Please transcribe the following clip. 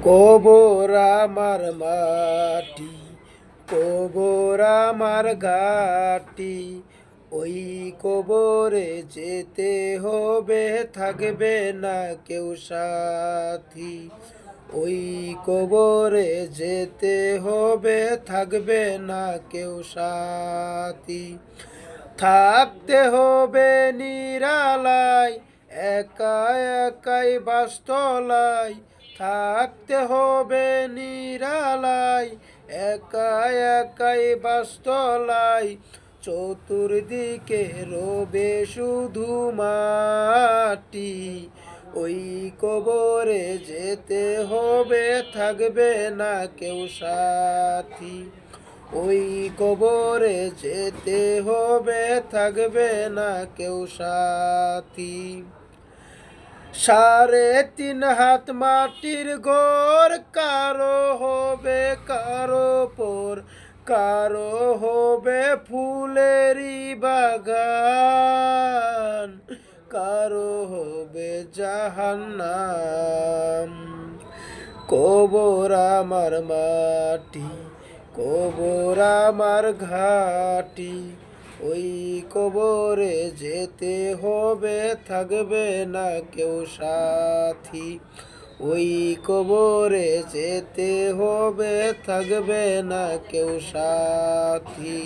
কবর আমার মাটি, কবর আমার ঘাটি, ওই কবরে যেতে হবে, থাকবে না কেউ সাথী। ওই কবরে যেতে হবে, থাকবে না কেউ সাথী। থাকতে হবে নিরালায়, একা একাই বাসতলায়। থাকতে হবে নিরালায়, একা একাই বাসতলায়। চতুর্দিকে রবে শুধু মাটি, ওই কবরে যেতে হবে, থাকবে না কেউ সাথী। ওই কবরে যেতে হবে, থাকবে না কেউ সাথী। 3.5 হাত মাটির ঘর, কারো হবে কারো পর, কারো হবে ফুলেরই বাগান, কারো হবে জাহান্নাম। কবর আমার মাটি, কবর আমার ঘাটি, ওই কবরে যেতে হবে, থাকবে না কেউ সাথী। ওই কবরে যেতে হবে, থাকবে না কেউ সাথী।